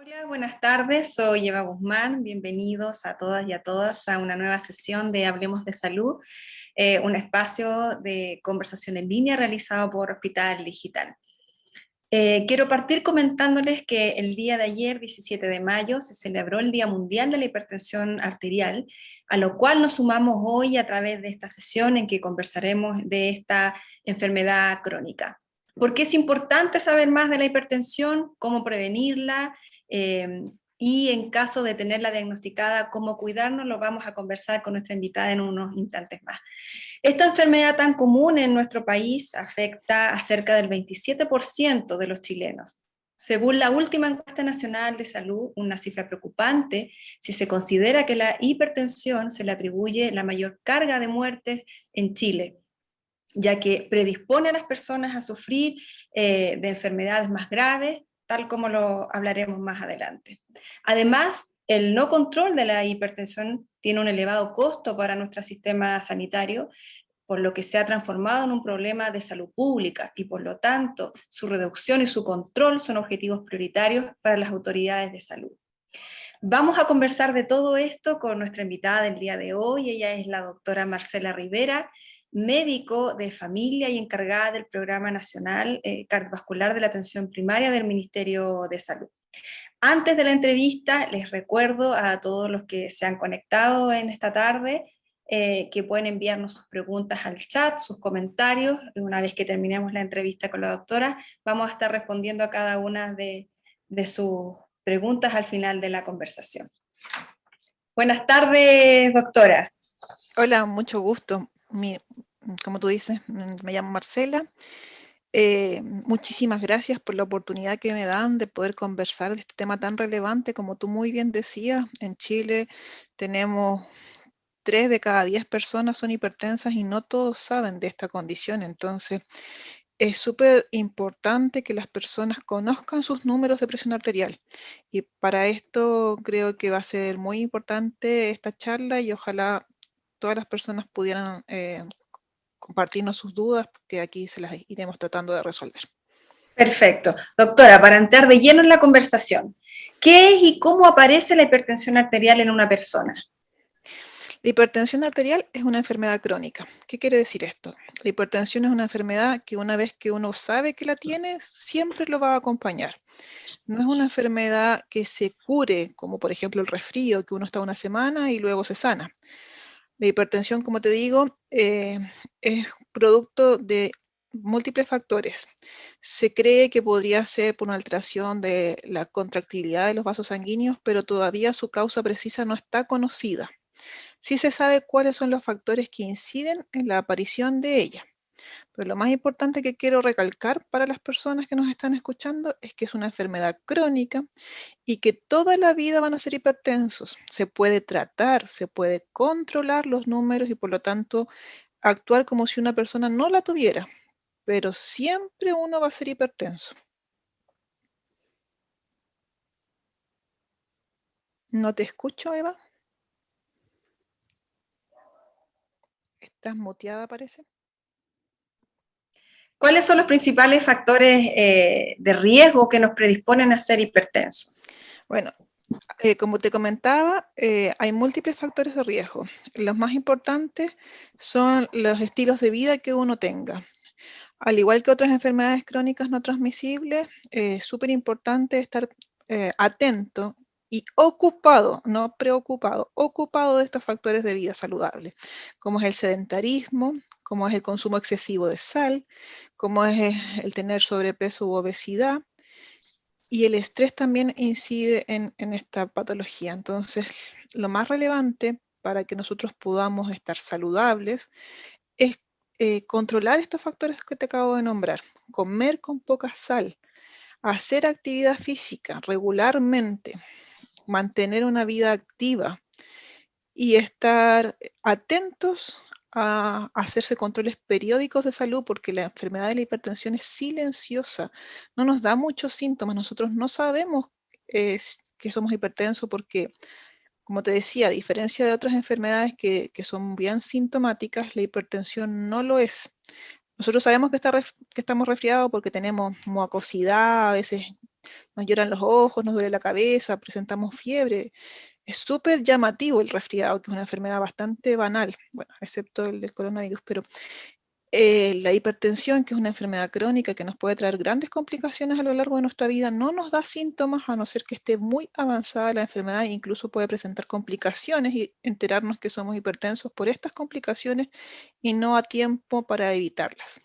Hola, buenas tardes, soy Eva Guzmán, bienvenidos a todas y a todas a una nueva sesión de Hablemos de Salud, un espacio de conversación en línea realizado por Hospital Digital. Quiero partir comentándoles que el día de ayer, 17 de mayo, se celebró el Día Mundial de la Hipertensión Arterial, a lo cual nos sumamos hoy a través de esta sesión en que conversaremos de esta enfermedad crónica. ¿Por qué es importante saber más de la hipertensión? ¿Cómo prevenirla? Y en caso de tenerla diagnosticada, cómo cuidarnos, lo vamos a conversar con nuestra invitada en unos instantes más. Esta enfermedad tan común en nuestro país afecta a cerca del 27% de los chilenos. Según la última encuesta nacional de salud, una cifra preocupante si se considera que la hipertensión se le atribuye la mayor carga de muertes en Chile, ya que predispone a las personas a sufrir de enfermedades más graves, tal como lo hablaremos más adelante. Además, el no control de la hipertensión tiene un elevado costo para nuestro sistema sanitario, por lo que se ha transformado en un problema de salud pública y por lo tanto su reducción y su control son objetivos prioritarios para las autoridades de salud. Vamos a conversar de todo esto con nuestra invitada del día de hoy. Ella es la doctora Marcela Rivera, médico de familia y encargada del Programa Nacional Cardiovascular de la Atención Primaria del Ministerio de Salud. Antes de la entrevista, les recuerdo a todos los que se han conectado en esta tarde que pueden enviarnos sus preguntas al chat, sus comentarios. Una vez que terminemos la entrevista con la doctora, vamos a estar respondiendo a cada una de sus preguntas al final de la conversación. Buenas tardes, doctora. Hola, mucho gusto. Como tú dices, me llamo Marcela. Muchísimas gracias por la oportunidad que me dan de poder conversar de este tema tan relevante. Como tú muy bien decías, en Chile tenemos 3 de cada 10 personas son hipertensas y no todos saben de esta condición. Entonces, es súper importante que las personas conozcan sus números de presión arterial. Y para esto creo que va a ser muy importante esta charla y ojalá todas las personas pudieran compartirnos sus dudas, porque aquí se las iremos tratando de resolver. Perfecto. Doctora, para entrar de lleno en la conversación, ¿qué es y cómo aparece la hipertensión arterial en una persona? La hipertensión arterial es una enfermedad crónica. ¿Qué quiere decir esto? La hipertensión es una enfermedad que una vez que uno sabe que la tiene, siempre lo va a acompañar. No es una enfermedad que se cure, como por ejemplo el resfrío, que uno está una semana y luego se sana. La hipertensión, como te digo, es producto de múltiples factores. Se cree que podría ser por una alteración de la contractilidad de los vasos sanguíneos, pero todavía su causa precisa no está conocida. Sí se sabe cuáles son los factores que inciden en la aparición de ella. Pero lo más importante que quiero recalcar para las personas que nos están escuchando es que es una enfermedad crónica y que toda la vida van a ser hipertensos. Se puede tratar, se puede controlar los números y por lo tanto actuar como si una persona no la tuviera, pero siempre uno va a ser hipertenso. ¿No te escucho, Eva? ¿Estás muteada, parece? ¿Cuáles son los principales factores de riesgo que nos predisponen a ser hipertensos? Bueno, como te comentaba, hay múltiples factores de riesgo. Los más importantes son los estilos de vida que uno tenga. Al igual que otras enfermedades crónicas no transmisibles, es súper importante estar atento y ocupado, no preocupado, ocupado de estos factores de vida saludable, como es el sedentarismo, como es el consumo excesivo de sal, como es el tener sobrepeso u obesidad, y el estrés también incide en esta patología. Entonces, lo más relevante para que nosotros podamos estar saludables es controlar estos factores que te acabo de nombrar, comer con poca sal, hacer actividad física regularmente, mantener una vida activa y estar atentos a hacerse controles periódicos de salud, porque la enfermedad de la hipertensión es silenciosa, no nos da muchos síntomas, nosotros no sabemos que somos hipertensos porque, como te decía, a diferencia de otras enfermedades que son bien sintomáticas, la hipertensión no lo es. Nosotros sabemos que estamos resfriados porque tenemos mucosidad, a veces Nos lloran los ojos, nos duele la cabeza, presentamos fiebre. Es súper llamativo el resfriado, que es una enfermedad bastante banal, bueno, excepto el del coronavirus, pero la hipertensión, que es una enfermedad crónica que nos puede traer grandes complicaciones a lo largo de nuestra vida, no nos da síntomas a no ser que esté muy avanzada la enfermedad e incluso puede presentar complicaciones y enterarnos que somos hipertensos por estas complicaciones y no a tiempo para evitarlas.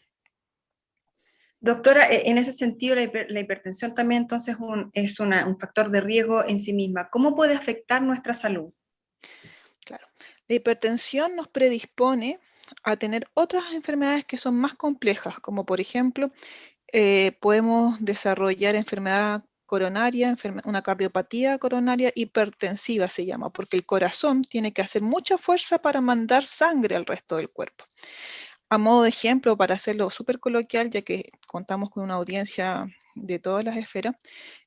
Doctora, en ese sentido, la hipertensión también entonces es un factor de riesgo en sí misma. ¿Cómo puede afectar nuestra salud? Claro, la hipertensión nos predispone a tener otras enfermedades que son más complejas, como por ejemplo, podemos desarrollar enfermedad coronaria, una cardiopatía coronaria hipertensiva se llama, porque el corazón tiene que hacer mucha fuerza para mandar sangre al resto del cuerpo. A modo de ejemplo, para hacerlo súper coloquial, ya que contamos con una audiencia de todas las esferas,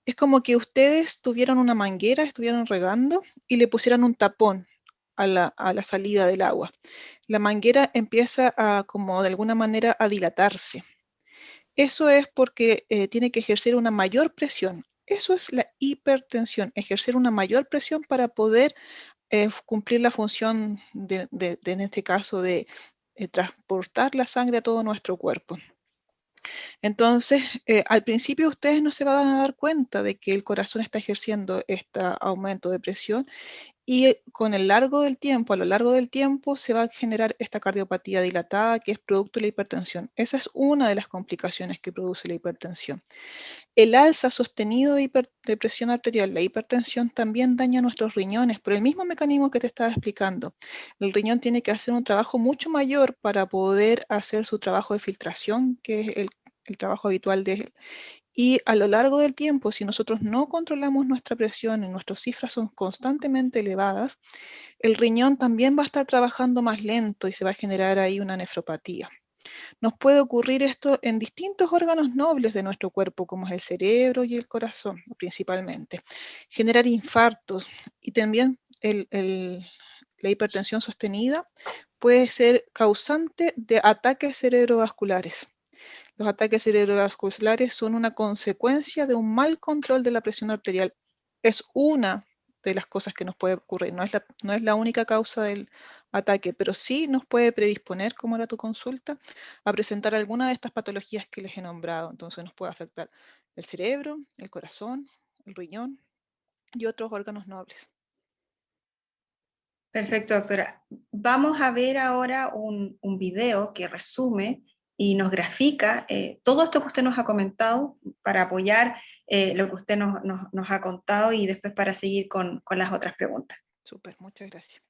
es como que ustedes tuvieran una manguera, estuvieran regando y le pusieran un tapón a la salida del agua. La manguera empieza a, como de alguna manera, a dilatarse. Eso es porque tiene que ejercer una mayor presión. Eso es la hipertensión, ejercer una mayor presión para poder cumplir la función en este caso, de transportar la sangre a todo nuestro cuerpo. Entonces, al principio ustedes no se van a dar cuenta de que el corazón está ejerciendo este aumento de presión y con el largo del tiempo, a lo largo del tiempo, se va a generar esta cardiopatía dilatada que es producto de la hipertensión. Esa es una de las complicaciones que produce la hipertensión. El alza sostenido de presión arterial, la hipertensión, también daña nuestros riñones por el mismo mecanismo que te estaba explicando. El riñón tiene que hacer un trabajo mucho mayor para poder hacer su trabajo de filtración, que es el trabajo habitual de él. Y a lo largo del tiempo, si nosotros no controlamos nuestra presión y nuestras cifras son constantemente elevadas, el riñón también va a estar trabajando más lento y se va a generar ahí una nefropatía. Nos puede ocurrir esto en distintos órganos nobles de nuestro cuerpo, como es el cerebro y el corazón, principalmente. Generar infartos y también la hipertensión sostenida puede ser causante de ataques cerebrovasculares. Los ataques cerebrovasculares son una consecuencia de un mal control de la presión arterial. Es una de las cosas que nos puede ocurrir, no es la única causa del ataque, pero sí nos puede predisponer, como era tu consulta, a presentar alguna de estas patologías que les he nombrado. Entonces nos puede afectar el cerebro, el corazón, el riñón y otros órganos nobles. Perfecto, doctora. Vamos a ver ahora un video que resume y nos grafica todo esto que usted nos ha comentado para apoyar lo que usted nos ha contado y después para seguir con las otras preguntas. Súper, muchas gracias.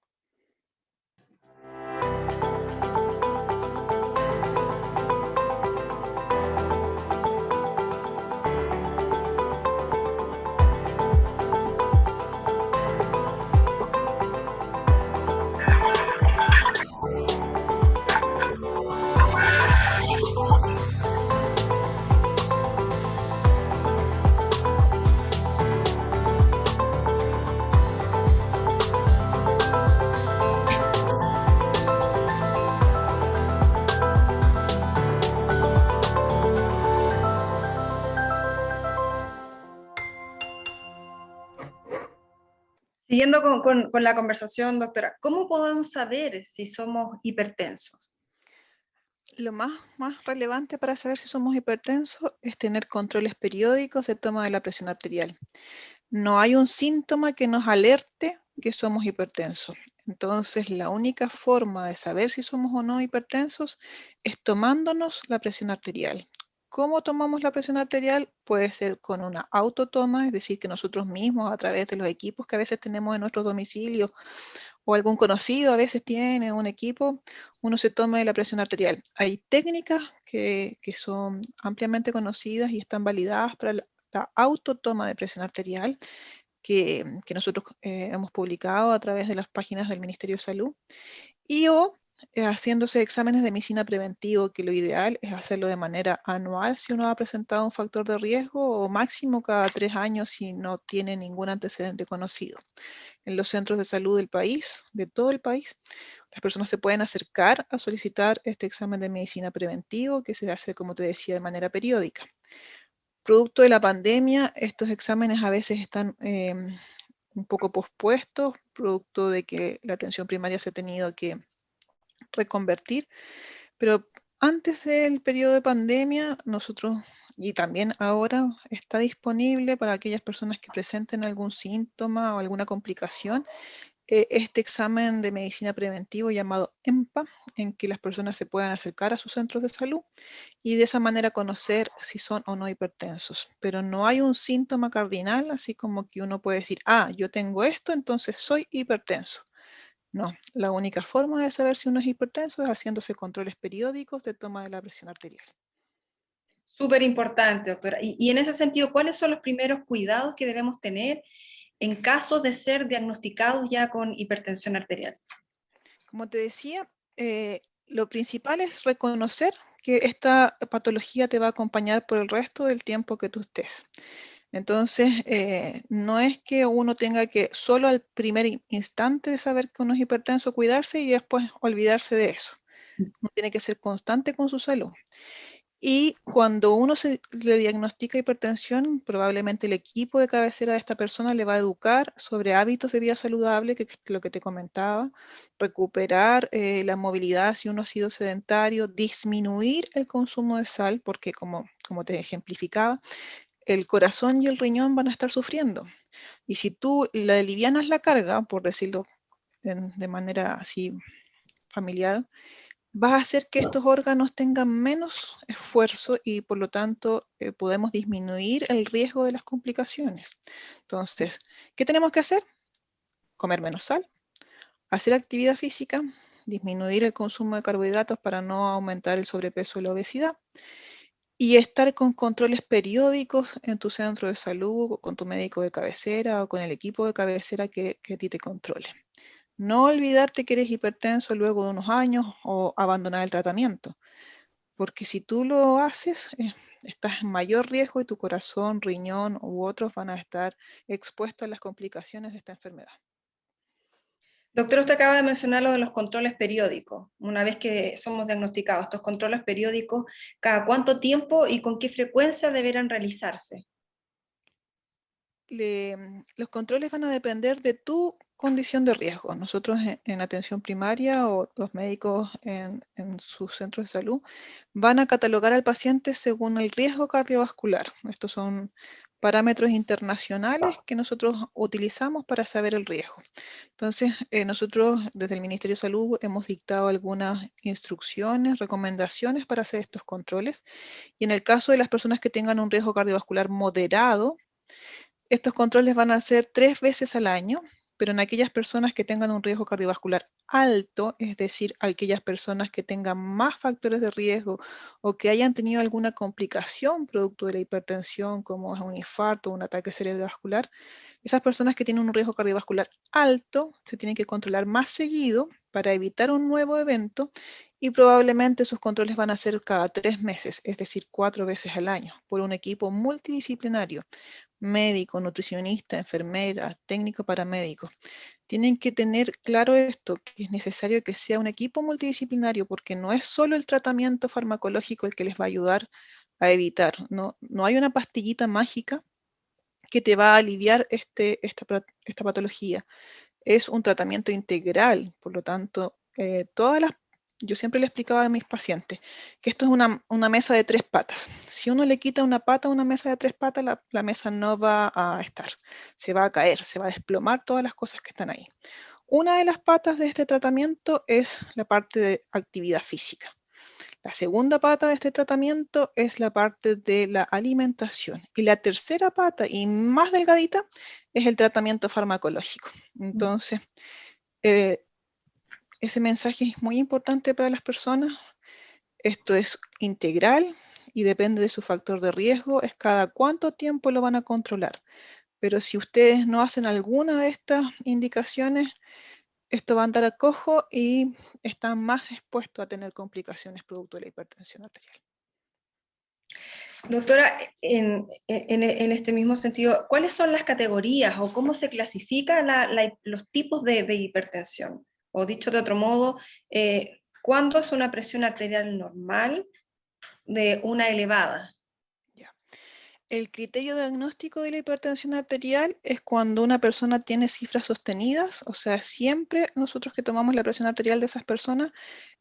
Siguiendo con la conversación, doctora, ¿cómo podemos saber si somos hipertensos? Lo más relevante para saber si somos hipertensos es tener controles periódicos de toma de la presión arterial. No hay un síntoma que nos alerte que somos hipertensos. Entonces, la única forma de saber si somos o no hipertensos es tomándonos la presión arterial. ¿Cómo tomamos la presión arterial? Puede ser con una autotoma, es decir, que nosotros mismos a través de los equipos que a veces tenemos en nuestros domicilios o algún conocido a veces tiene un equipo, uno se toma la presión arterial. Hay técnicas que son ampliamente conocidas y están validadas para la autotoma de presión arterial que nosotros hemos publicado a través de las páginas del Ministerio de Salud y o haciéndose exámenes de medicina preventivo, que lo ideal es hacerlo de manera anual si uno ha presentado un factor de riesgo o máximo cada 3 años si no tiene ningún antecedente conocido. En los centros de salud del país, de todo el país, las personas se pueden acercar a solicitar este examen de medicina preventivo que se hace, como te decía, de manera periódica. Producto de la pandemia, estos exámenes a veces están un poco pospuestos, producto de que la atención primaria se ha tenido que reconvertir, pero antes del periodo de pandemia, nosotros, y también ahora, está disponible para aquellas personas que presenten algún síntoma o alguna complicación, este examen de medicina preventivo llamado EMPA, en que las personas se puedan acercar a sus centros de salud y de esa manera conocer si son o no hipertensos. Pero no hay un síntoma cardinal, así como que uno puede decir, ah, yo tengo esto, entonces soy hipertenso. No, la única forma de saber si uno es hipertenso es haciéndose controles periódicos de toma de la presión arterial. Súper importante, doctora. Y en ese sentido, ¿cuáles son los primeros cuidados que debemos tener en caso de ser diagnosticados ya con hipertensión arterial? Como te decía, lo principal es reconocer que esta patología te va a acompañar por el resto del tiempo que tú estés. Entonces, no es que uno tenga que solo al primer instante de saber que uno es hipertenso cuidarse y después olvidarse de eso. Uno tiene que ser constante con su salud. Y cuando uno se le diagnostica hipertensión, probablemente el equipo de cabecera de esta persona le va a educar sobre hábitos de vida saludable, que es lo que te comentaba, recuperar la movilidad si uno ha sido sedentario, disminuir el consumo de sal, porque como te ejemplificaba, el corazón y el riñón van a estar sufriendo. Y si tú le alivianas la carga, por decirlo de manera así familiar, vas a hacer que estos órganos tengan menos esfuerzo y por lo tanto podemos disminuir el riesgo de las complicaciones. Entonces, ¿qué tenemos que hacer? Comer menos sal, hacer actividad física, disminuir el consumo de carbohidratos para no aumentar el sobrepeso y la obesidad, y estar con controles periódicos en tu centro de salud, con tu médico de cabecera o con el equipo de cabecera que a ti te controle. No olvidarte que eres hipertenso luego de unos años o abandonar el tratamiento, porque si tú lo haces, estás en mayor riesgo y tu corazón, riñón u otros van a estar expuestos a las complicaciones de esta enfermedad. Doctor, usted acaba de mencionar lo de los controles periódicos. Una vez que somos diagnosticados, estos controles periódicos, ¿cada cuánto tiempo y con qué frecuencia deberán realizarse? Los controles van a depender de tu condición de riesgo. Nosotros en atención primaria o los médicos en sus centros de salud van a catalogar al paciente según el riesgo cardiovascular. Estos son parámetros internacionales que nosotros utilizamos para saber el riesgo. Entonces, nosotros desde el Ministerio de Salud hemos dictado algunas instrucciones, recomendaciones para hacer estos controles. Y en el caso de las personas que tengan un riesgo cardiovascular moderado, estos controles van a ser 3 veces al año, pero en aquellas personas que tengan un riesgo cardiovascular alto, es decir, aquellas personas que tengan más factores de riesgo o que hayan tenido alguna complicación producto de la hipertensión, como es un infarto o un ataque cerebrovascular, esas personas que tienen un riesgo cardiovascular alto se tienen que controlar más seguido para evitar un nuevo evento y probablemente sus controles van a ser cada 3 meses, es decir, 4 veces al año, por un equipo multidisciplinario médico, nutricionista, enfermera, técnico paramédico. Tienen que tener claro esto, que es necesario que sea un equipo multidisciplinario porque no es solo el tratamiento farmacológico el que les va a ayudar a evitar, no hay una pastillita mágica que te va a aliviar esta patología. Es un tratamiento integral, por lo tanto, yo siempre le explicaba a mis pacientes que esto es una mesa de 3 patas. Si uno le quita una pata a una mesa de 3 patas, la mesa no va a estar, se va a caer, se va a desplomar todas las cosas que están ahí. Una de las patas de este tratamiento es la parte de actividad física. La segunda pata de este tratamiento es la parte de la alimentación. Y la tercera pata, y más delgadita, es el tratamiento farmacológico. Entonces, eh, ese mensaje es muy importante para las personas. Esto es integral y depende de su factor de riesgo, es cada cuánto tiempo lo van a controlar. Pero si ustedes no hacen alguna de estas indicaciones, esto va a andar a cojo y están más expuestos a tener complicaciones producto de la hipertensión arterial. Doctora, en este mismo sentido, ¿cuáles son las categorías o cómo se clasifican los tipos de hipertensión? O dicho de otro modo, ¿cuándo es una presión arterial normal de una elevada? Ya. El criterio diagnóstico de la hipertensión arterial es cuando una persona tiene cifras sostenidas, o sea, siempre nosotros que tomamos la presión arterial de esas personas,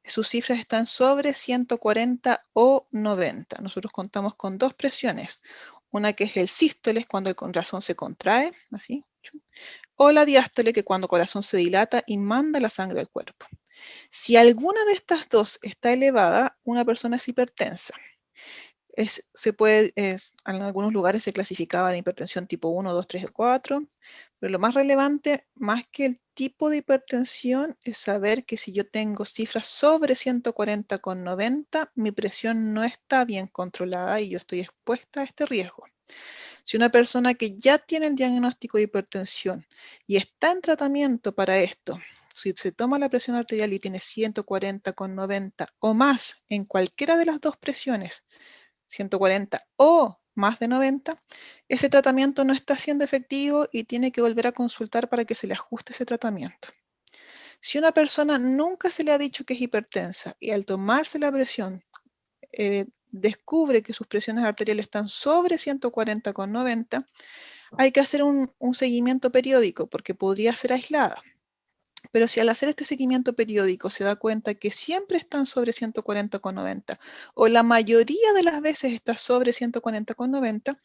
sus cifras están sobre 140 o 90. Nosotros contamos con dos presiones, una que es el sístole, es cuando el corazón se contrae, así, o la diástole, que es cuando el corazón se dilata y manda la sangre al cuerpo. Si alguna de estas dos está elevada, una persona es hipertensa. En algunos lugares se clasificaba de hipertensión tipo 1, 2, 3 o 4, pero lo más relevante, más que el tipo de hipertensión, es saber que si yo tengo cifras sobre 140,90, mi presión no está bien controlada y yo estoy expuesta a este riesgo. Si una persona que ya tiene el diagnóstico de hipertensión y está en tratamiento para esto, si se toma la presión arterial y tiene 140,90 o más en cualquiera de las dos presiones, 140 o más de 90, ese tratamiento no está siendo efectivo y tiene que volver a consultar para que se le ajuste ese tratamiento. Si una persona nunca se le ha dicho que es hipertensa y al tomarse la presión descubre que sus presiones arteriales están sobre 140,90, hay que hacer un seguimiento periódico porque podría ser aislada. Pero si al hacer este seguimiento periódico se da cuenta que siempre están sobre 140,90 o la mayoría de las veces está sobre 140,90,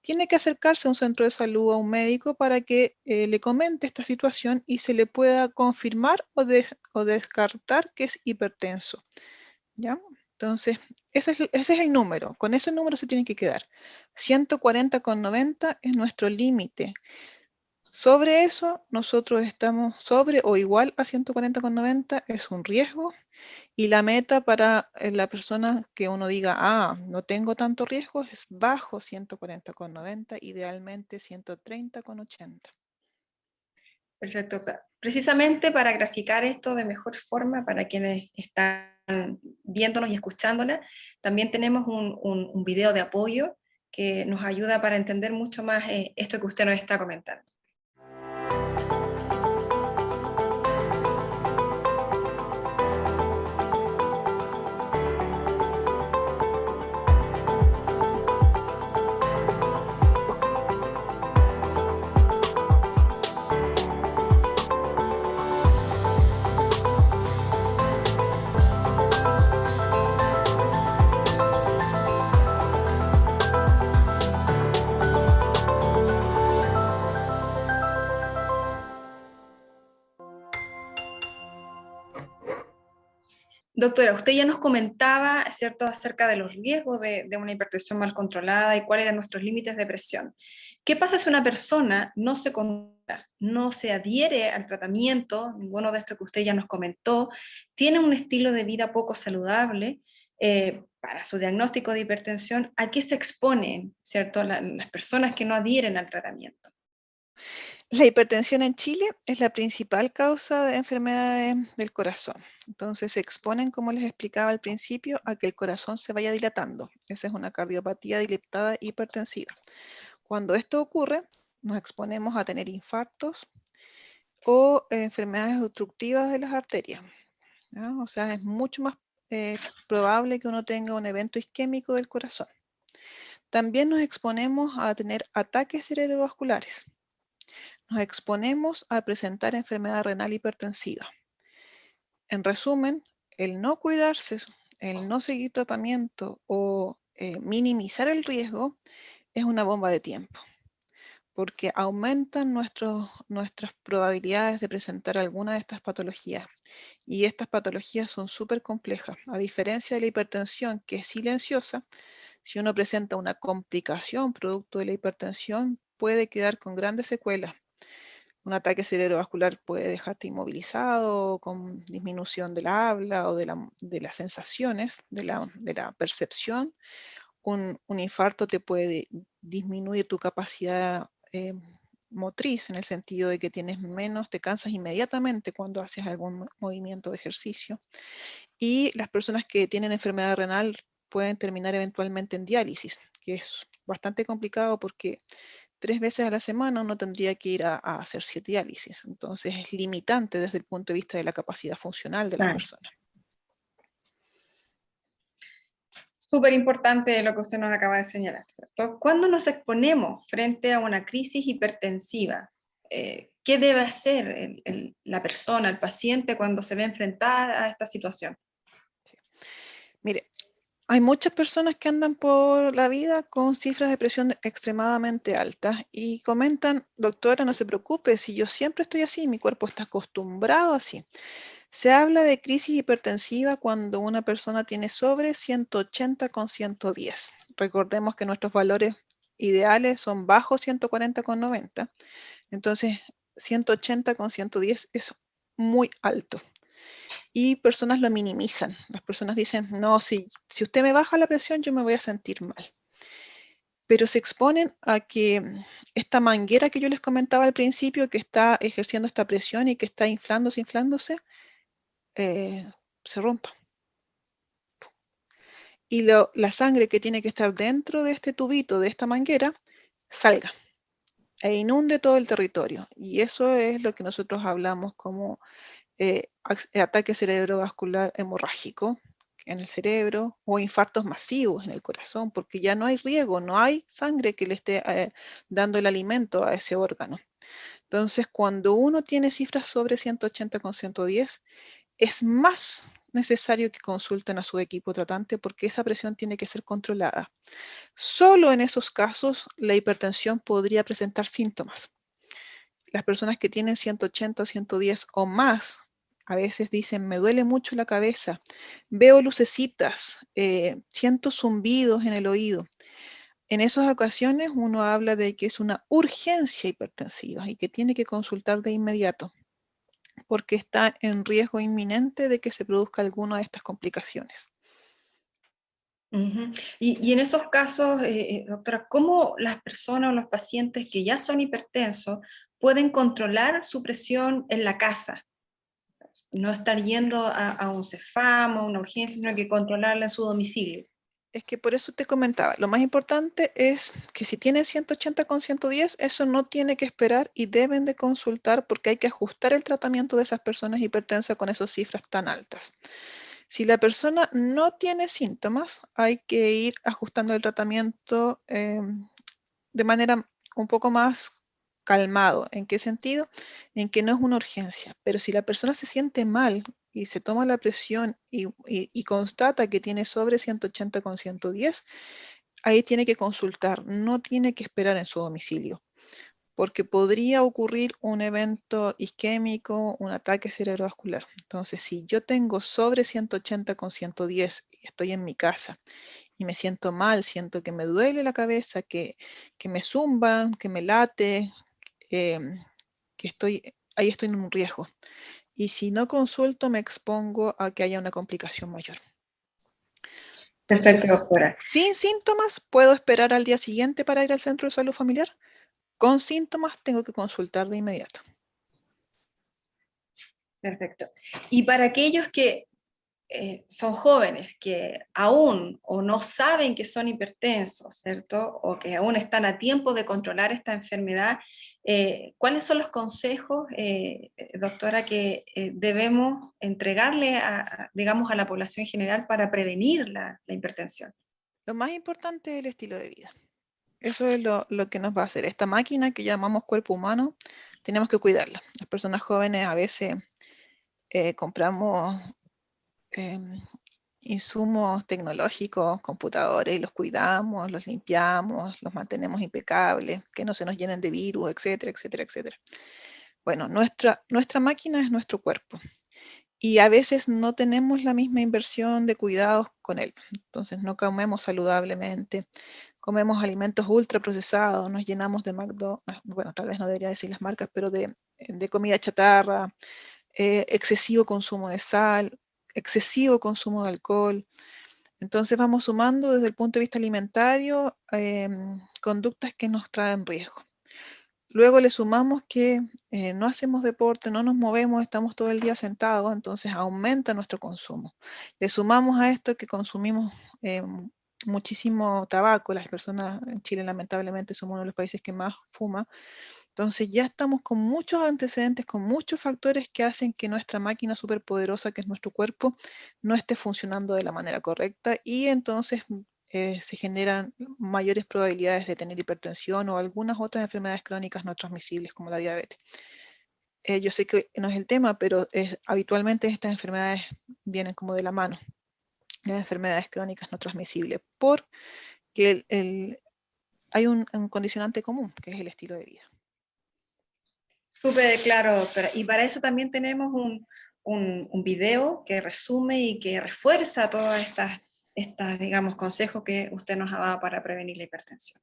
tiene que acercarse a un centro de salud o a un médico para que le comente esta situación y se le pueda confirmar o descartar que es hipertenso. ¿Ya? Entonces, ese es el número. Con ese número se tiene que quedar. 140,90 es nuestro límite. Sobre eso, nosotros estamos sobre o igual a 140,90, es un riesgo. Y la meta para la persona que uno diga, no tengo tanto riesgo, es bajo 140,90, idealmente 130,80. Perfecto. Precisamente para graficar esto de mejor forma para quienes están viéndonos y escuchándonos, también tenemos un video de apoyo que nos ayuda para entender mucho más esto que usted nos está comentando. Doctora, usted ya nos comentaba, ¿cierto?, acerca de los riesgos de una hipertensión mal controlada y cuáles eran nuestros límites de presión. ¿Qué pasa si una persona no se controla, no se adhiere al tratamiento, ninguno de estos que usted ya nos comentó, tiene un estilo de vida poco saludable para su diagnóstico de hipertensión? ¿A qué se exponen, cierto, las personas que no adhieren al tratamiento? La hipertensión en Chile es la principal causa de enfermedades del corazón. Entonces se exponen, como les explicaba al principio, a que el corazón se vaya dilatando. Esa es una cardiopatía dilatada hipertensiva. Cuando esto ocurre, nos exponemos a tener infartos o enfermedades obstructivas de las arterias, ¿ya? O sea, es mucho más probable que uno tenga un evento isquémico del corazón. También nos exponemos a tener ataques cerebrovasculares. Nos exponemos a presentar enfermedad renal hipertensiva. En resumen, el no cuidarse, el no seguir tratamiento o minimizar el riesgo es una bomba de tiempo, porque aumentan nuestras probabilidades de presentar alguna de estas patologías. Y estas patologías son súper complejas. A diferencia de la hipertensión, que es silenciosa, si uno presenta una complicación producto de la hipertensión, puede quedar con grandes secuelas. Un ataque cerebrovascular puede dejarte inmovilizado, con disminución del habla o de las sensaciones, de la percepción. Un infarto te puede disminuir tu capacidad motriz, en el sentido de que tienes menos, te cansas inmediatamente cuando haces algún movimiento de ejercicio. Y las personas que tienen enfermedad renal pueden terminar eventualmente en diálisis, que es bastante complicado porque 3 veces a la semana uno tendría que ir a hacerse diálisis. Entonces es limitante desde el punto de vista de la capacidad funcional de las Claro. personas. Súper importante lo que usted nos acaba de señalar, ¿cierto? ¿Cuándo nos exponemos frente a una crisis hipertensiva? ¿Qué debe hacer la persona, el paciente, cuando se ve enfrentada a esta situación? Mire, hay muchas personas que andan por la vida con cifras de presión extremadamente altas y comentan, doctora, no se preocupe, si yo siempre estoy así, mi cuerpo está acostumbrado así. Se habla de crisis hipertensiva cuando una persona tiene sobre 180 con 110. Recordemos que nuestros valores ideales son bajo 140 con 90. Entonces, 180 con 110 es muy alto. Y personas lo minimizan. Las personas dicen, no, si usted me baja la presión, yo me voy a sentir mal. Pero se exponen a que esta manguera que yo les comentaba al principio, que está ejerciendo esta presión y que está inflándose, se rompa. Y la sangre que tiene que estar dentro de este tubito, de esta manguera, salga e inunde todo el territorio. Y eso es lo que nosotros hablamos como ataque cerebrovascular hemorrágico en el cerebro o infartos masivos en el corazón, porque ya no hay riego, no hay sangre que le esté dando el alimento a ese órgano. Entonces, cuando uno tiene cifras sobre 180 con 110, es más necesario que consulten a su equipo tratante porque esa presión tiene que ser controlada. Solo en esos casos la hipertensión podría presentar síntomas. Las personas que tienen 180, 110 o más, a veces dicen, me duele mucho la cabeza, veo lucecitas, siento zumbidos en el oído. En esas ocasiones uno habla de que es una urgencia hipertensiva y que tiene que consultar de inmediato porque está en riesgo inminente de que se produzca alguna de estas complicaciones. Ujú. Y en esos casos, doctora, ¿cómo las personas o los pacientes que ya son hipertensos pueden controlar su presión en la casa? No estar yendo a un CEFAM o a una urgencia, sino que controlarla en su domicilio. Es que por eso te comentaba, lo más importante es que si tienen 180 con 110, eso no tiene que esperar y deben de consultar porque hay que ajustar el tratamiento de esas personas hipertensas con esas cifras tan altas. Si la persona no tiene síntomas, hay que ir ajustando el tratamiento de manera un poco más calmado. ¿En qué sentido? En que no es una urgencia, pero si la persona se siente mal y se toma la presión y constata que tiene sobre 180 con 110, ahí tiene que consultar, no tiene que esperar en su domicilio, porque podría ocurrir un evento isquémico, un ataque cerebrovascular. Entonces, si yo tengo sobre 180 con 110 y estoy en mi casa y me siento mal, siento que me duele la cabeza, que me zumba, que me late, ahí estoy en un riesgo. Y si no consulto, me expongo a que haya una complicación mayor. Entonces, Perfecto, doctora. sin síntomas, puedo esperar al día siguiente para ir al centro de salud familiar. Con síntomas, tengo que consultar de inmediato. Perfecto. Y para aquellos que son jóvenes, que aún o no saben que son hipertensos, ¿cierto? O que aún están a tiempo de controlar esta enfermedad, ¿cuáles son los consejos, doctora, que debemos entregarle digamos, a la población general para prevenir la hipertensión? Lo más importante es el estilo de vida. Eso es lo que nos va a hacer. Esta máquina que llamamos cuerpo humano, tenemos que cuidarla. Las personas jóvenes a veces compramos insumos tecnológicos, computadores, y los cuidamos, los limpiamos, los mantenemos impecables, que no se nos llenen de virus, etcétera, etcétera, etcétera. Bueno, nuestra máquina es nuestro cuerpo y a veces no tenemos la misma inversión de cuidados con él. Entonces no comemos saludablemente, comemos alimentos ultraprocesados, nos llenamos de McDonald's, bueno, tal vez no debería decir las marcas, pero de comida chatarra, excesivo consumo de sal, excesivo consumo de alcohol. Entonces vamos sumando desde el punto de vista alimentario conductas que nos traen riesgo. Luego le sumamos que no hacemos deporte, no nos movemos, estamos todo el día sentados, entonces aumenta nuestro consumo. Le sumamos a esto que consumimos muchísimo tabaco, las personas en Chile lamentablemente somos uno de los países que más fuma, Entonces ya estamos con muchos antecedentes, con muchos factores que hacen que nuestra máquina superpoderosa, que es nuestro cuerpo, no esté funcionando de la manera correcta y entonces se generan mayores probabilidades de tener hipertensión o algunas otras enfermedades crónicas no transmisibles como la diabetes. Yo sé que no es el tema, pero habitualmente estas enfermedades vienen como de la mano, las enfermedades crónicas no transmisibles, porque hay un condicionante común, que es el estilo de vida. Súper claro, doctora. Y para eso también tenemos un video que resume y que refuerza todas estas, digamos, consejos que usted nos ha dado para prevenir la hipertensión.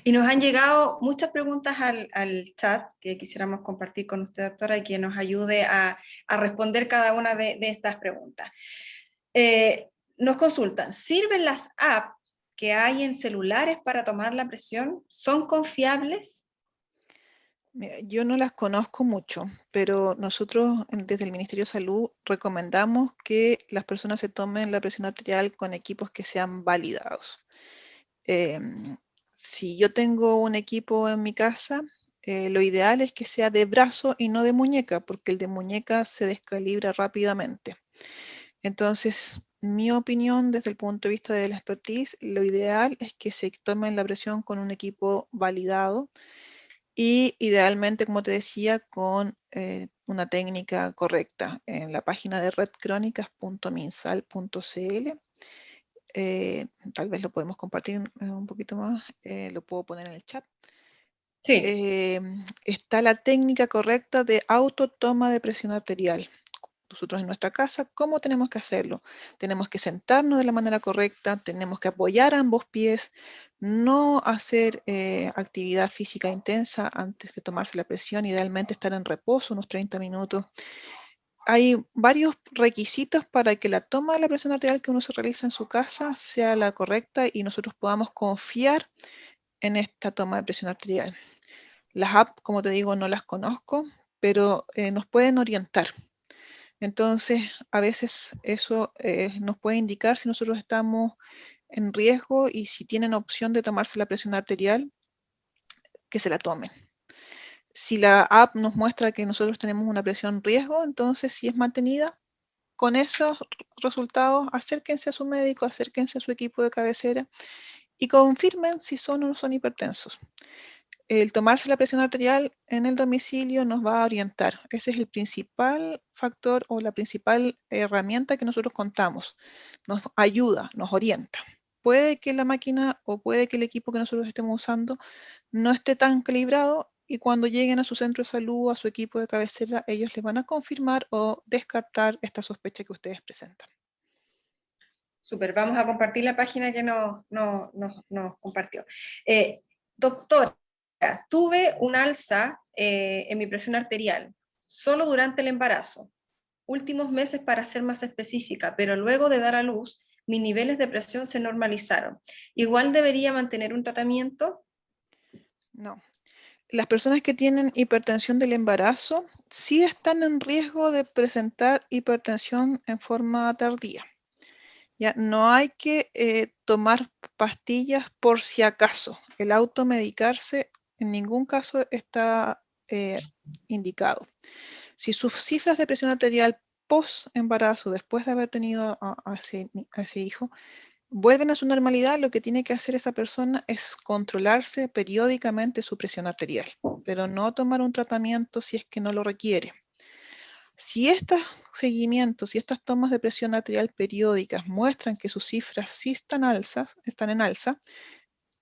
Y nos han llegado muchas preguntas al chat que quisiéramos compartir con usted, doctora, y que nos ayude a responder cada una de estas preguntas. Nos consultan, ¿sirven las apps que hay en celulares para tomar la presión? ¿Son confiables? Mira, yo no las conozco mucho, pero nosotros desde el Ministerio de Salud recomendamos que las personas se tomen la presión arterial con equipos que sean validados. Si yo tengo un equipo en mi casa, lo ideal es que sea de brazo y no de muñeca, porque el de muñeca se descalibra rápidamente. Entonces, mi opinión desde el punto de vista de la expertise, lo ideal es que se tomen la presión con un equipo validado y idealmente, como te decía, con una técnica correcta. En la página de redcrónicas.minsal.cl, tal vez lo podemos compartir un poquito más, lo puedo poner en el chat. Sí. Está la técnica correcta de autotoma de presión arterial. Nosotros en nuestra casa, ¿cómo tenemos que hacerlo? Tenemos que sentarnos de la manera correcta, tenemos que apoyar ambos pies, no hacer actividad física intensa antes de tomarse la presión, idealmente estar en reposo unos 30 minutos. Hay varios requisitos para que la toma de la presión arterial que uno se realiza en su casa sea la correcta y nosotros podamos confiar en esta toma de presión arterial. Las apps, como te digo, no las conozco, pero nos pueden orientar. Entonces, a veces eso nos puede indicar si nosotros estamos en riesgo y si tienen opción de tomarse la presión arterial, que se la tomen. Si la app nos muestra que nosotros tenemos una presión riesgo, entonces si es mantenida, con esos resultados, acérquense a su médico, acérquense a su equipo de cabecera y confirmen si son o no son hipertensos. El tomarse la presión arterial en el domicilio nos va a orientar. Ese es el principal factor o la principal herramienta que nosotros contamos. Nos ayuda, nos orienta. Puede que la máquina o puede que el equipo que nosotros estemos usando no esté tan calibrado y cuando lleguen a su centro de salud, a su equipo de cabecera, ellos les van a confirmar o descartar esta sospecha que ustedes presentan. Súper, vamos a compartir la página que nos compartió. Doctora, tuve un alza en mi presión arterial solo durante el embarazo. Últimos meses para ser más específica, pero luego de dar a luz, mis niveles de presión se normalizaron. ¿Igual debería mantener un tratamiento? No. Las personas que tienen hipertensión del embarazo sí están en riesgo de presentar hipertensión en forma tardía. Ya no hay que tomar pastillas por si acaso. El automedicarse en ningún caso está indicado. Si sus cifras de presión arterial post embarazo, después de haber tenido a ese hijo, vuelven a su normalidad, lo que tiene que hacer esa persona es controlarse periódicamente su presión arterial, pero no tomar un tratamiento si es que no lo requiere. Si estos seguimientos, si estas tomas de presión arterial periódicas muestran que sus cifras sí están en alza,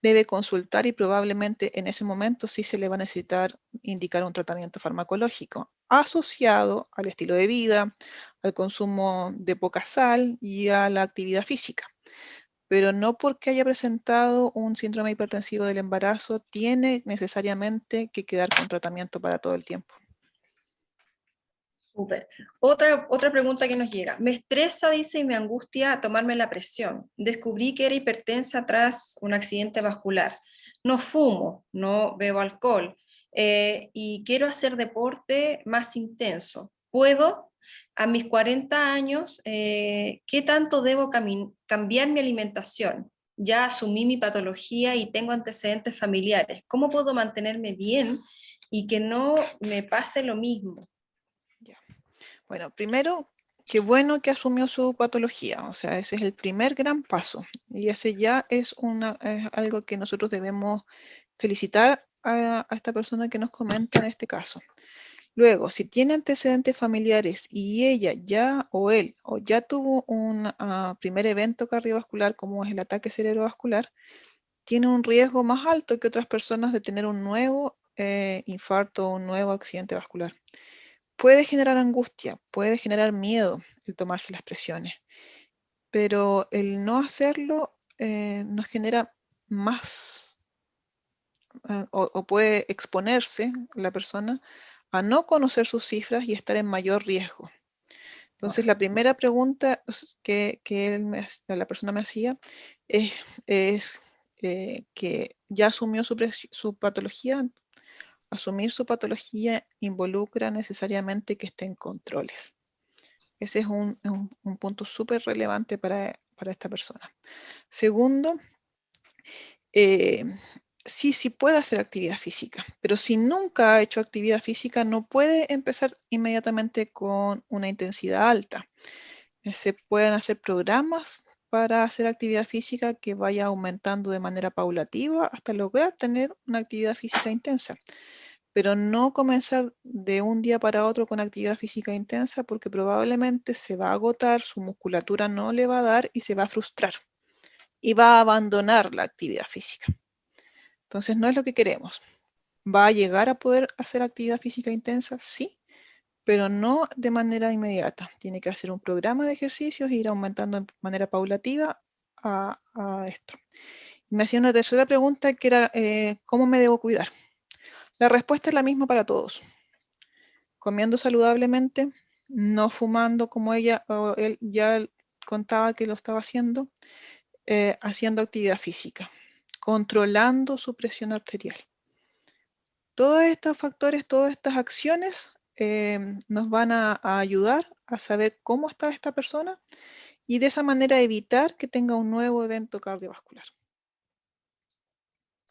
debe consultar y probablemente en ese momento sí se le va a necesitar indicar un tratamiento farmacológico asociado al estilo de vida, al consumo de poca sal y a la actividad física. Pero no porque haya presentado un síndrome hipertensivo del embarazo tiene necesariamente que quedar con tratamiento para todo el tiempo. Súper. Otra pregunta que nos llega. Me estresa, dice, y me angustia tomarme la presión. Descubrí que era hipertensa tras un accidente vascular. No fumo, no bebo alcohol y quiero hacer deporte más intenso. ¿Puedo? A mis 40 años, ¿qué tanto debo cambiar mi alimentación? Ya asumí mi patología y tengo antecedentes familiares. ¿Cómo puedo mantenerme bien y que no me pase lo mismo? Ya. Bueno, primero, qué bueno que asumió su patología, o sea, ese es el primer gran paso y ese ya es algo que nosotros debemos felicitar a esta persona que nos comenta en este caso. Luego, si tiene antecedentes familiares y ella ya o él o ya tuvo un primer evento cardiovascular como es el ataque cerebrovascular, tiene un riesgo más alto que otras personas de tener un nuevo infarto o un nuevo accidente vascular. Puede generar angustia, puede generar miedo el tomarse las presiones, pero el no hacerlo nos genera más o puede exponerse la persona a no conocer sus cifras y estar en mayor riesgo. Entonces, la primera pregunta la persona me hacía es que ya asumió su patología. Asumir su patología involucra necesariamente que esté en controles. Ese es un punto súper relevante para esta persona. Segundo, sí puede hacer actividad física, pero si nunca ha hecho actividad física, no puede empezar inmediatamente con una intensidad alta. Se pueden hacer programas para hacer actividad física que vaya aumentando de manera paulativa hasta lograr tener una actividad física intensa. Pero no comenzar de un día para otro con actividad física intensa porque probablemente se va a agotar, su musculatura no le va a dar y se va a frustrar y va a abandonar la actividad física. Entonces no es lo que queremos. ¿Va a llegar a poder hacer actividad física intensa? Sí, pero no de manera inmediata. Tiene que hacer un programa de ejercicios e ir aumentando de manera paulativa a esto. Me hacía una tercera pregunta que era, ¿cómo me debo cuidar? La respuesta es la misma para todos. Comiendo saludablemente, no fumando como ella o él ya contaba que lo estaba haciendo, haciendo actividad física, controlando su presión arterial. Todos estos factores, todas estas acciones nos van a ayudar a saber cómo está esta persona y de esa manera evitar que tenga un nuevo evento cardiovascular.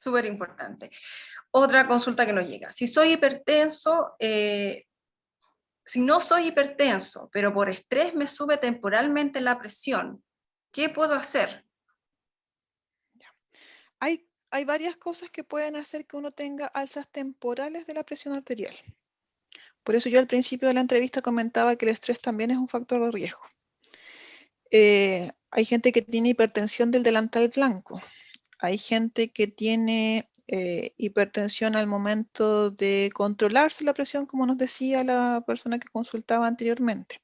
Súper importante. Otra consulta que nos llega. Si soy hipertenso, si no soy hipertenso, pero por estrés me sube temporalmente la presión, ¿qué puedo hacer? Hay varias cosas que pueden hacer que uno tenga alzas temporales de la presión arterial. Por eso yo al principio de la entrevista comentaba que el estrés también es un factor de riesgo. Hay gente que tiene hipertensión del delantal blanco. Hay gente que tiene hipertensión al momento de controlarse la presión, como nos decía la persona que consultaba anteriormente.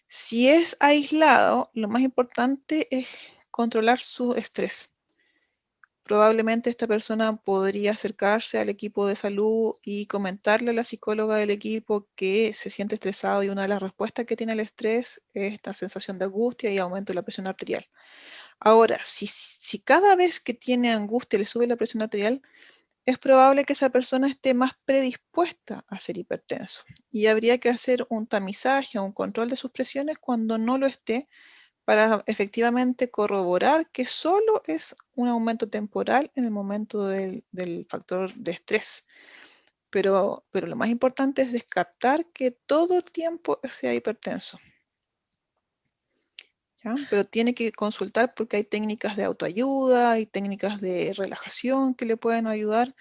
Si es aislado, lo más importante es controlar su estrés. Probablemente esta persona podría acercarse al equipo de salud y comentarle a la psicóloga del equipo que se siente estresado y una de las respuestas que tiene el estrés es esta sensación de angustia y aumento de la presión arterial. Ahora, si cada vez que tiene angustia le sube la presión arterial, es probable que esa persona esté más predispuesta a ser hipertenso y habría que hacer un tamizaje o un control de sus presiones cuando no lo esté para efectivamente corroborar que solo es un aumento temporal en el momento del factor de estrés. Pero lo más importante es descartar que todo el tiempo sea hipertenso. ¿Ya? Pero tiene que consultar porque hay técnicas de autoayuda, hay técnicas de relajación que le pueden ayudar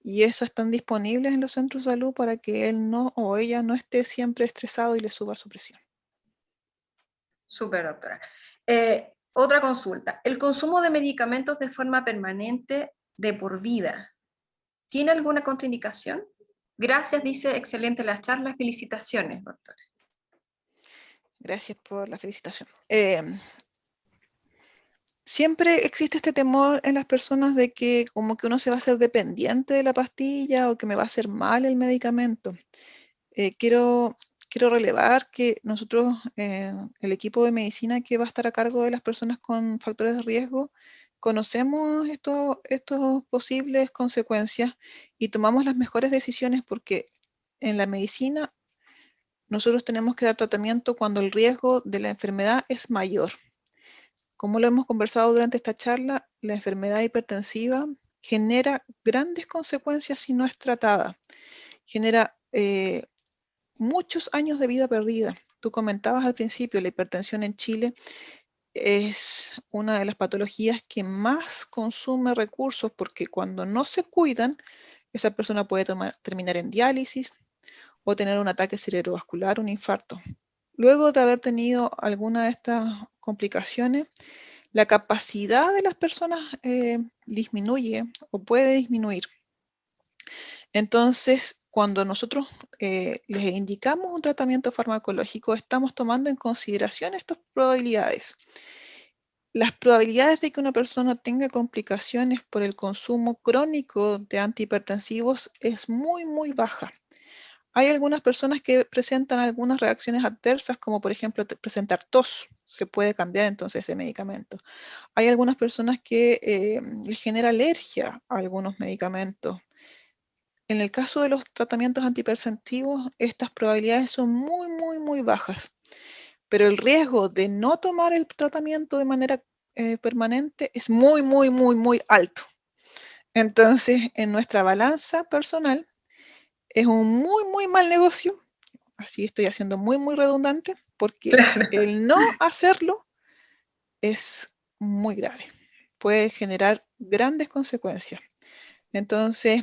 y eso están disponibles en los centros de salud para que él no o ella no esté siempre estresado y le suba su presión. Súper, doctora. Otra consulta. ¿El consumo de medicamentos de forma permanente de por vida tiene alguna contraindicación? Gracias, dice, excelente la charla. Felicitaciones, doctora. Gracias por la felicitación. Siempre existe este temor en las personas de que como que uno se va a hacer dependiente de la pastilla o que me va a hacer mal el medicamento. Quiero relevar que nosotros, el equipo de medicina que va a estar a cargo de las personas con factores de riesgo, conocemos estos posibles consecuencias y tomamos las mejores decisiones porque en la medicina nosotros tenemos que dar tratamiento cuando el riesgo de la enfermedad es mayor. Como lo hemos conversado durante esta charla, la enfermedad hipertensiva genera grandes consecuencias si no es tratada. Genera muchos años de vida perdida. Tú comentabas al principio, la hipertensión en Chile es una de las patologías que más consume recursos porque cuando no se cuidan, esa persona puede terminar en diálisis o tener un ataque cerebrovascular, un infarto. Luego de haber tenido alguna de estas complicaciones, la capacidad de las personas disminuye o puede disminuir. Entonces, cuando nosotros les indicamos un tratamiento farmacológico, estamos tomando en consideración estas probabilidades. Las probabilidades de que una persona tenga complicaciones por el consumo crónico de antihipertensivos es muy, muy baja. Hay algunas personas que presentan algunas reacciones adversas, como por ejemplo presentar tos. Se puede cambiar entonces ese medicamento. Hay algunas personas que les genera alergia a algunos medicamentos. En el caso de los tratamientos antihipertensivos, estas probabilidades son muy, muy, muy bajas. Pero el riesgo de no tomar el tratamiento de manera permanente es muy, muy, muy, muy alto. Entonces, en nuestra balanza personal, es un muy, muy mal negocio. Así estoy haciendo muy, muy redundante, porque Claro. el no hacerlo es muy grave. Puede generar grandes consecuencias. Entonces,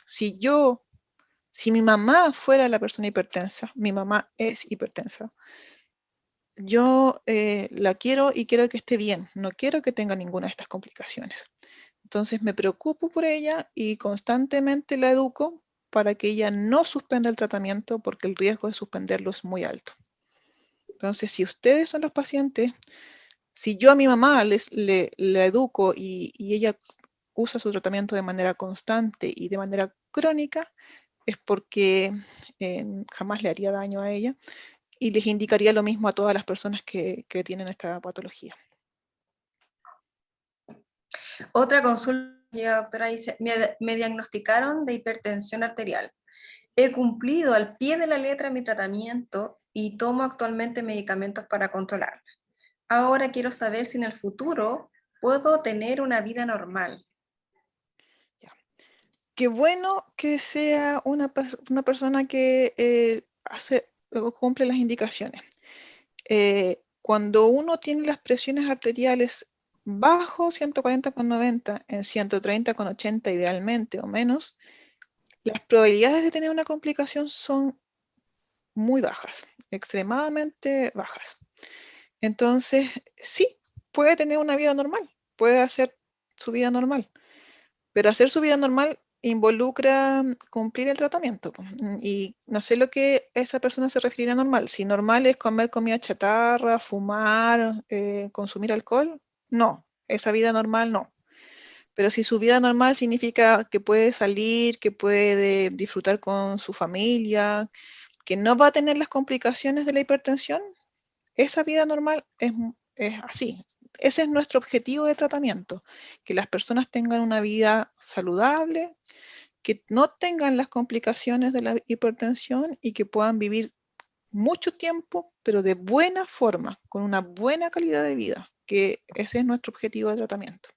si mi mamá fuera la persona hipertensa, mi mamá es hipertensa, yo la quiero y quiero que esté bien, no quiero que tenga ninguna de estas complicaciones. Entonces me preocupo por ella y constantemente la educo para que ella no suspenda el tratamiento porque el riesgo de suspenderlo es muy alto. Entonces, si ustedes son los pacientes, si yo a mi mamá la educo y ella usa su tratamiento de manera constante y de manera crónica, es porque jamás le haría daño a ella y les indicaría lo mismo a todas las personas que tienen esta patología. Otra consulta, doctora, dice, me diagnosticaron de hipertensión arterial. He cumplido al pie de la letra mi tratamiento y tomo actualmente medicamentos para controlarla. Ahora quiero saber si en el futuro puedo tener una vida normal. Qué bueno que sea una persona que cumple las indicaciones. Cuando uno tiene las presiones arteriales bajo 140,90 en 130,80 idealmente o menos, las probabilidades de tener una complicación son muy bajas, extremadamente bajas. Entonces, sí, puede tener una vida normal, puede hacer su vida normal, pero hacer su vida normal involucra cumplir el tratamiento. Y no sé lo que esa persona se refiere a normal. Si normal es comer comida chatarra, fumar, consumir alcohol, no, esa vida normal no. Pero si su vida normal significa que puede salir, que puede disfrutar con su familia, que no va a tener las complicaciones de la hipertensión, esa vida normal es así. Ese es nuestro objetivo de tratamiento, que las personas tengan una vida saludable, que no tengan las complicaciones de la hipertensión y que puedan vivir mucho tiempo, pero de buena forma, con una buena calidad de vida, que ese es nuestro objetivo de tratamiento.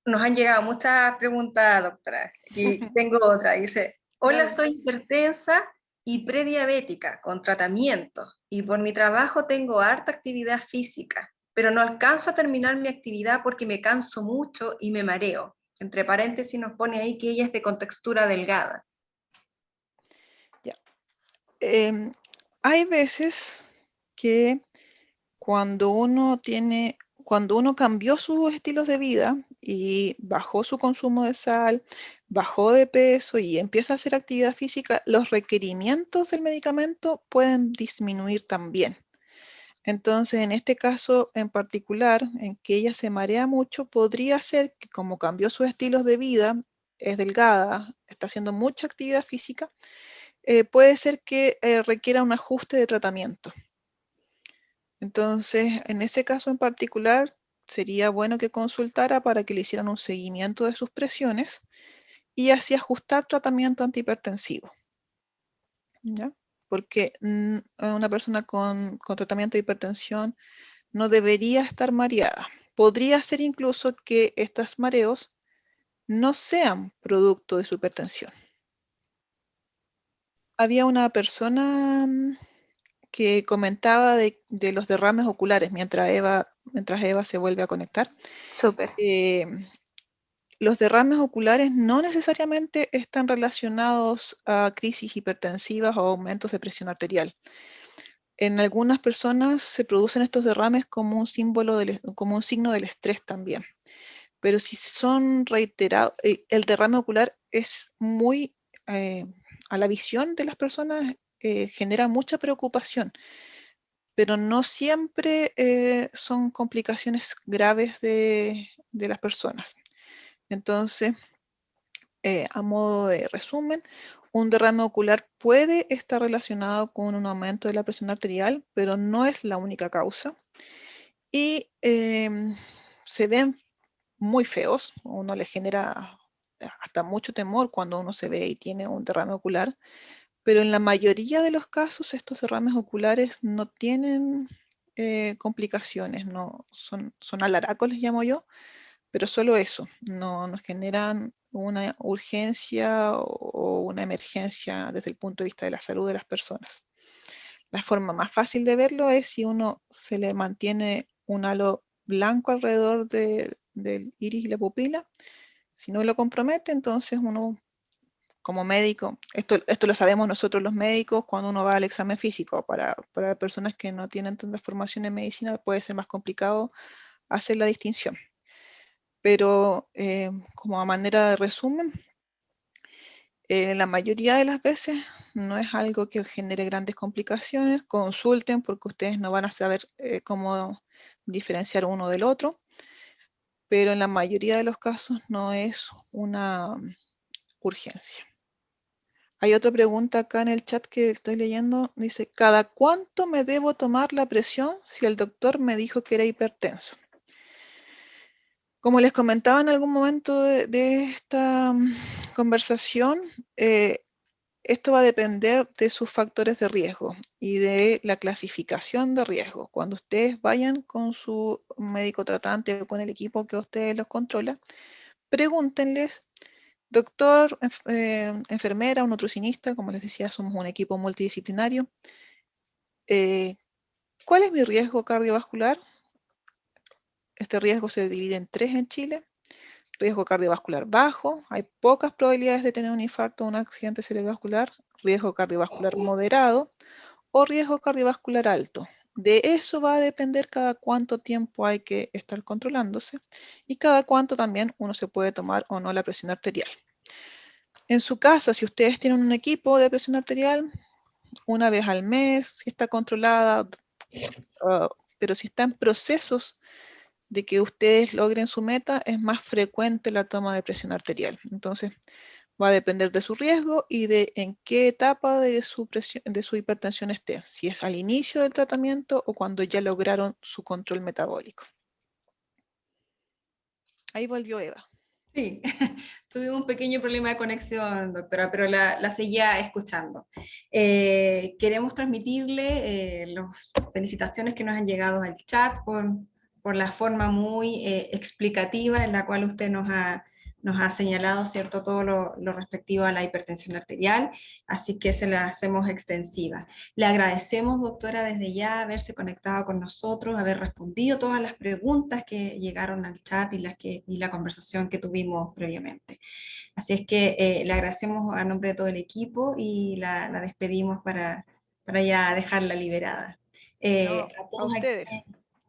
Nos han llegado muchas preguntas, doctora. Y tengo otra. Dice, hola, Dale. soy hipertensa y prediabética con tratamiento. Y por mi trabajo tengo harta actividad física. pero no alcanzo a terminar mi actividad porque me canso mucho y me mareo. Entre paréntesis nos pone ahí que ella es de contextura delgada. Ya. Hay veces que cuando uno cambió sus estilos de vida y bajó su consumo de sal, bajó de peso y empieza a hacer actividad física, los requerimientos del medicamento pueden disminuir también. Entonces, en este caso en particular, en que ella se marea mucho, podría ser que como cambió sus estilos de vida, es delgada, está haciendo mucha actividad física, puede ser que requiera un ajuste de tratamiento. Entonces, en ese caso en particular, sería bueno que consultara para que le hicieran un seguimiento de sus presiones y así ajustar tratamiento antihipertensivo, ¿ya? Porque una persona con tratamiento de hipertensión no debería estar mareada. Podría ser incluso que estos mareos no sean producto de su hipertensión. Había una persona que comentaba de los derrames oculares mientras Eva se vuelve a conectar. Súper. Los derrames oculares no necesariamente están relacionados a crisis hipertensivas o aumentos de presión arterial. En algunas personas se producen estos derrames como un como un signo del estrés también. Pero si son reiterados, el derrame ocular es muy, a la visión de las personas, genera mucha preocupación, pero no siempre son complicaciones graves de las personas. Entonces, a modo de resumen, un derrame ocular puede estar relacionado con un aumento de la presión arterial, pero no es la única causa. Y se ven muy feos, uno le genera hasta mucho temor cuando uno se ve y tiene un derrame ocular, pero en la mayoría de los casos estos derrames oculares no tienen complicaciones, no son alaracos, les llamo yo, pero solo eso, no nos generan una urgencia o una emergencia desde el punto de vista de la salud de las personas. La forma más fácil de verlo es si uno se le mantiene un halo blanco alrededor del iris y la pupila. Si no lo compromete, entonces uno como médico, esto lo sabemos nosotros los médicos cuando uno va al examen físico, para personas que no tienen tanta formación en medicina puede ser más complicado hacer la distinción. Pero como a manera de resumen, la mayoría de las veces no es algo que genere grandes complicaciones. Consulten porque ustedes no van a saber cómo diferenciar uno del otro, pero en la mayoría de los casos no es una urgencia. Hay otra pregunta acá en el chat que estoy leyendo. Dice, ¿cada cuánto me debo tomar la presión si el doctor me dijo que era hipertenso? Como les comentaba en algún momento de esta conversación, esto va a depender de sus factores de riesgo y de la clasificación de riesgo. Cuando ustedes vayan con su médico tratante o con el equipo que ustedes los controla, pregúntenles, doctor, enfermera o nutricionista, como les decía, somos un equipo multidisciplinario, ¿cuál es mi riesgo cardiovascular? Este riesgo se divide en 3 en Chile. Riesgo cardiovascular bajo, hay pocas probabilidades de tener un infarto o un accidente cerebrovascular. Riesgo cardiovascular moderado o riesgo cardiovascular alto. De eso va a depender cada cuánto tiempo hay que estar controlándose y cada cuánto también uno se puede tomar o no la presión arterial. En su casa, si ustedes tienen un equipo de presión arterial, una vez al mes, si está controlada, pero si está en procesos de que ustedes logren su meta, es más frecuente la toma de presión arterial. Entonces, va a depender de su riesgo y de en qué etapa de su hipertensión esté, si es al inicio del tratamiento o cuando ya lograron su control metabólico. Ahí volvió Eva. Sí, tuvimos un pequeño problema de conexión, doctora, pero la seguía escuchando. Queremos transmitirle las felicitaciones que nos han llegado al chat por la forma muy explicativa en la cual usted nos ha nos ha señalado, ¿cierto?, todo lo respectivo a la hipertensión arterial, así que se la hacemos extensiva. Le agradecemos, doctora, desde ya haberse conectado con nosotros, haber respondido todas las preguntas que llegaron al chat y la conversación que tuvimos previamente. Así es que le agradecemos a nombre de todo el equipo y la despedimos para ya dejarla liberada. No, a ustedes.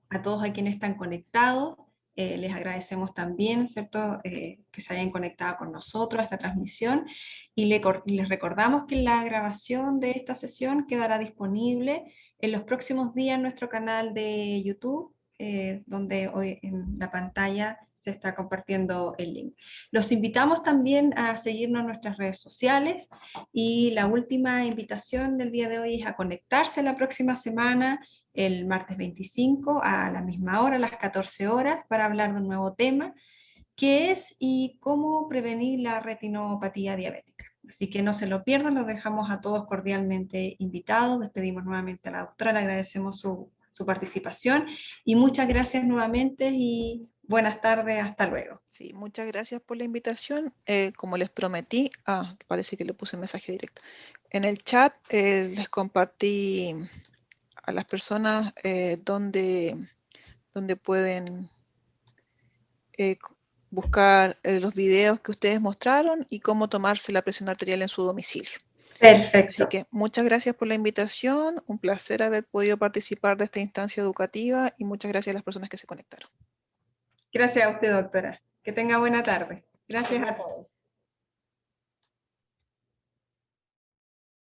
A todos a quienes están conectados, les agradecemos también, ¿cierto?, que se hayan conectado con nosotros a esta transmisión y les recordamos que la grabación de esta sesión quedará disponible en los próximos días en nuestro canal de YouTube, donde hoy en la pantalla se está compartiendo el link. Los invitamos también a seguirnos en nuestras redes sociales y la última invitación del día de hoy es a conectarse la próxima semana el martes 25 a la misma hora, a las 14 horas, para hablar de un nuevo tema, que es y cómo prevenir la retinopatía diabética. Así que no se lo pierdan, los dejamos a todos cordialmente invitados, despedimos nuevamente a la doctora, le agradecemos su participación y muchas gracias nuevamente y buenas tardes, hasta luego. Sí, muchas gracias por la invitación. Como les prometí, parece que le puse mensaje directo. En el chat les compartí a las personas donde pueden buscar los videos que ustedes mostraron y cómo tomarse la presión arterial en su domicilio. Perfecto. Así que muchas gracias por la invitación, un placer haber podido participar de esta instancia educativa y muchas gracias a las personas que se conectaron. Gracias a usted, doctora. Que tenga buena tarde. Gracias a todos.